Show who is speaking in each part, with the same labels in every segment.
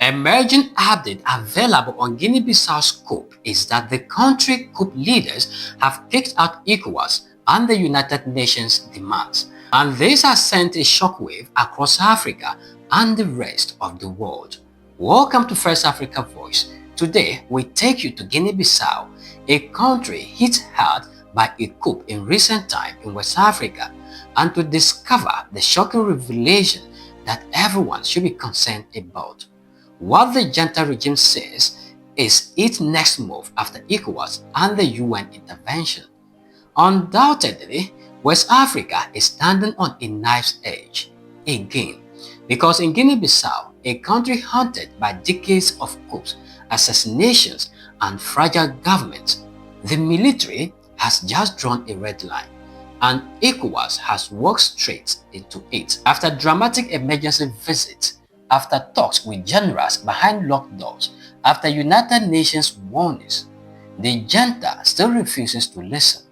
Speaker 1: Emerging update available on Guinea-Bissau's coup is that the country coup leaders have kicked out ECOWAS and the United Nations demands, and this has sent a shockwave across Africa and the rest of the world. Welcome to First Africa Voice. Today we take you to Guinea-Bissau, a country hit hard by a coup in recent time in West Africa, and to discover the shocking revelation that everyone should be concerned about. What the junta regime says is its next move after ECOWAS and the UN intervention. Undoubtedly, West Africa is standing on a knife's edge again, because in Guinea-Bissau, a country haunted by decades of coups, assassinations, and fragile governments, the military has just drawn a red line, and ECOWAS has walked straight into it. After dramatic emergency visits, after talks with generals behind locked doors, after United Nations warnings, the junta still refuses to listen.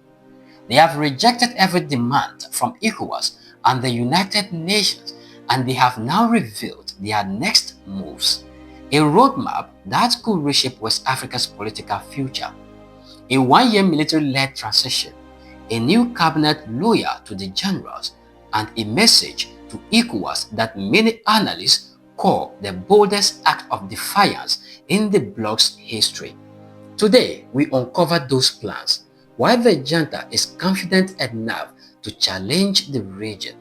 Speaker 1: They have rejected every demand from ECOWAS and the United Nations, and they have now revealed their next moves, a roadmap that could reshape West Africa's political future. A one-year military-led transition, a new cabinet loyal to the generals, and a message to ECOWAS that many analysts call the boldest act of defiance in the bloc's history. Today, we uncover those plans, why the junta is confident enough to challenge the region,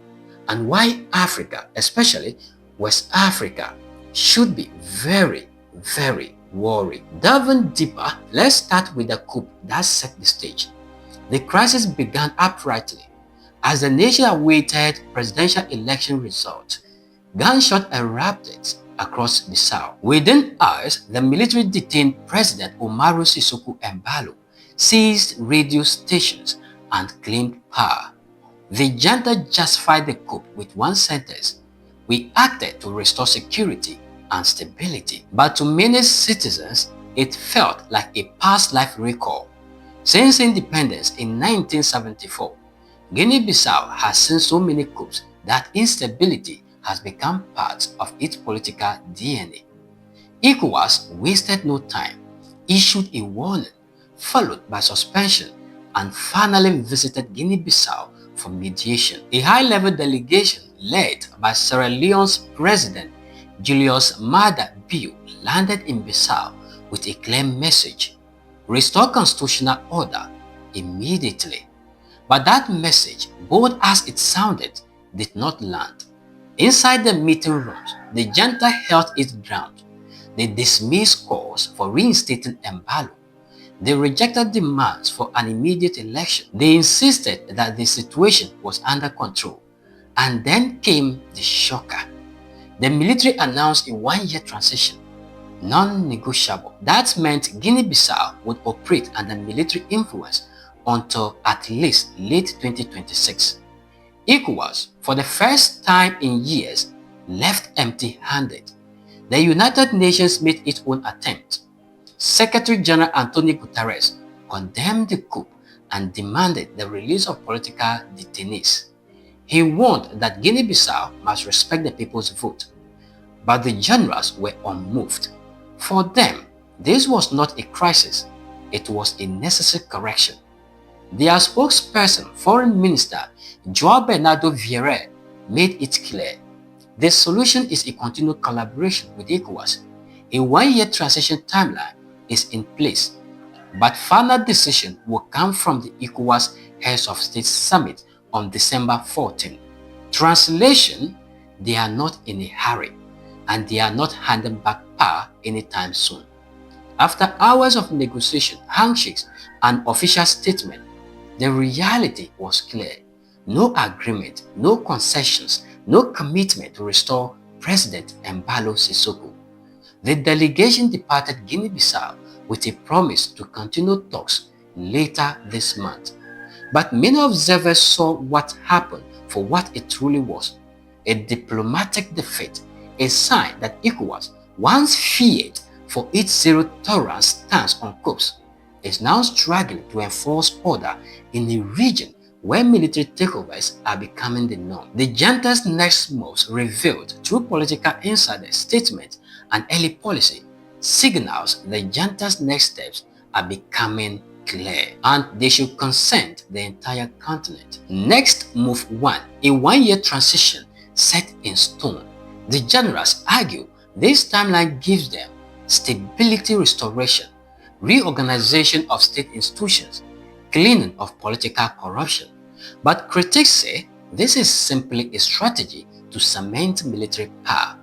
Speaker 1: and why Africa, especially West Africa, should be very worried. Delving deeper, let's start with the coup that set the stage. The crisis began uprightly as the nation awaited presidential election results. Gunshot erupted across Bissau. Within hours, the military detained President Umaru Sissoco Embalo, seized radio stations, and claimed power. The junta justified the coup with one sentence: "We acted to restore security and stability." But to many citizens, it felt like a past life recall. Since independence in 1974, Guinea-Bissau has seen so many coups that instability has become part of its political DNA. ECOWAS wasted no time, issued a warning, followed by suspension, and finally visited Guinea-Bissau for mediation. A high-level delegation led by Sierra Leone's President Julius Maada Bio landed in Bissau with a clear message: restore constitutional order immediately. But that message, bold as it sounded, did not land. Inside the meeting rooms, the junta held its ground. They dismissed calls for reinstating Embalo. They rejected demands for an immediate election. They insisted that the situation was under control. And then came the shocker. The military announced a one-year transition, non-negotiable. That meant Guinea-Bissau would operate under military influence until at least late 2026. ECOWAS, for the first time in years, left empty-handed. The United Nations made its own attempt. Secretary General Antonio Guterres condemned the coup and demanded the release of political detainees. He warned that Guinea-Bissau must respect the people's vote. But the generals were unmoved. For them, this was not a crisis, it was a necessary correction. Their spokesperson, Foreign Minister João Bernardo Vieira, made it clear. The solution is a continued collaboration with ECOWAS. A one-year transition timeline is in place, but final decision will come from the ECOWAS Heads of State Summit on December 14. Translation: they are not in a hurry, and they are not handing back power anytime soon. After hours of negotiation, handshakes, and official statement, the reality was clear. No agreement, no concessions, no commitment to restore President Embalo Sissoco. The delegation departed Guinea-Bissau with a promise to continue talks later this month. But many observers saw what happened for what it truly was: a diplomatic defeat, a sign that ECOWAS, once feared for its zero-tolerance stance on coups, is now struggling to enforce order in a region where military takeovers are becoming the norm. The junta's next moves revealed through political insider statements and early policy signals the junta's next steps are becoming clear, and they should concern the entire continent. Next, move 1. A one-year transition set in stone. The generals argue this timeline gives them stability restoration, reorganization of state institutions, cleaning of political corruption. But critics say this is simply a strategy to cement military power.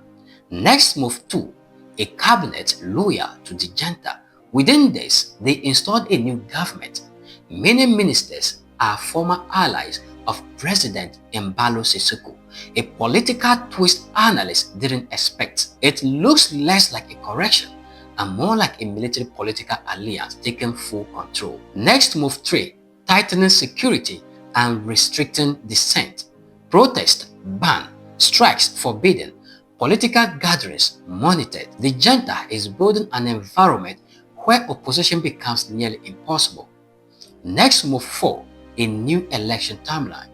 Speaker 1: Next, move 2. A cabinet loyal to the junta. Within this, they installed a new government. Many ministers are former allies of President Embalo Sissoco, a political twist analysts didn't expect. It looks less like a correction and more like a military political alliance taking full control. Next, move 3. Tightening security and restricting dissent. Protest banned, strikes forbidden, political gatherings monitored. The junta is building an environment where opposition becomes nearly impossible. Next, move 4. A new election timeline.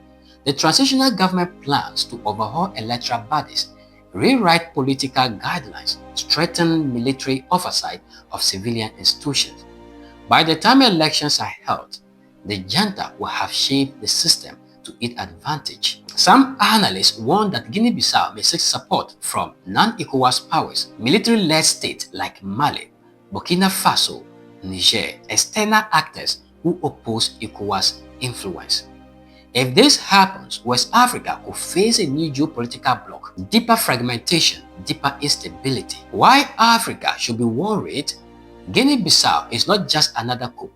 Speaker 1: The transitional government plans to overhaul electoral bodies, rewrite political guidelines, strengthen military oversight of civilian institutions. By the time elections are held, the junta will have shaped the system to its advantage. Some analysts warn that Guinea-Bissau may seek support from non-ECOWAS powers, military-led states like Mali, Burkina Faso, Niger, external actors who oppose ECOWAS influence. If this happens, West Africa could face a new geopolitical bloc, deeper fragmentation, deeper instability. Why Africa should be worried? Guinea-Bissau is not just another coup.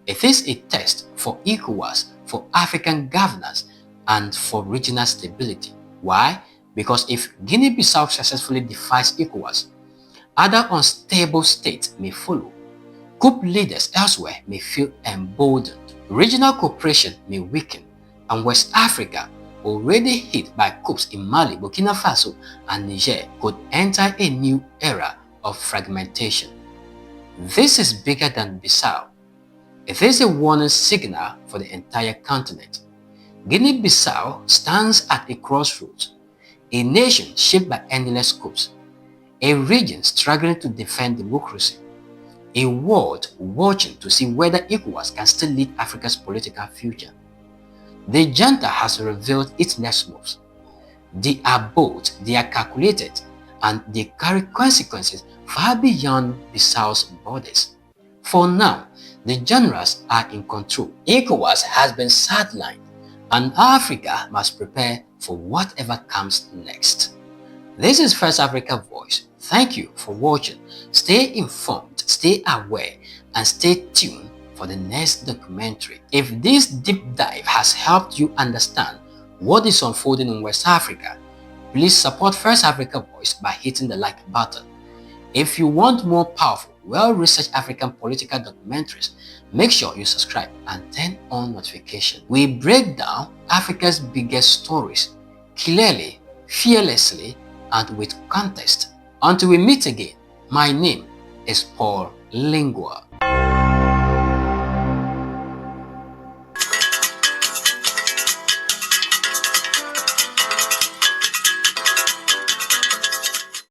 Speaker 1: It is a test for ECOWAS, for African governance, and for regional stability. Why? Because if Guinea-Bissau successfully defies ECOWAS, other unstable states may follow. Coup leaders elsewhere may feel emboldened. Regional cooperation may weaken, and West Africa, already hit by coups in Mali, Burkina Faso, and Niger, could enter a new era of fragmentation. This is bigger than Bissau. It is a warning signal for the entire continent. Guinea-Bissau stands at a crossroads, a nation shaped by endless coups, a region struggling to defend democracy, a world watching to see whether ECOWAS can still lead Africa's political future. The junta has revealed its next moves. They are bold, they are calculated, and they carry consequences far beyond Bissau's borders. For now, the generals are in control. ECOWAS has been sidelined, and Africa must prepare for whatever comes next. This is First Africa Voice. Thank you for watching. Stay informed, stay aware, and stay tuned for the next documentary. If this deep dive has helped you understand what is unfolding in West Africa, please support First Africa Voice by hitting the like button. If you want more powerful, well-researched African political documentaries, make sure you subscribe and turn on notifications. We break down Africa's biggest stories clearly, fearlessly, and with context. Until we meet again, my name is Paul Lingua.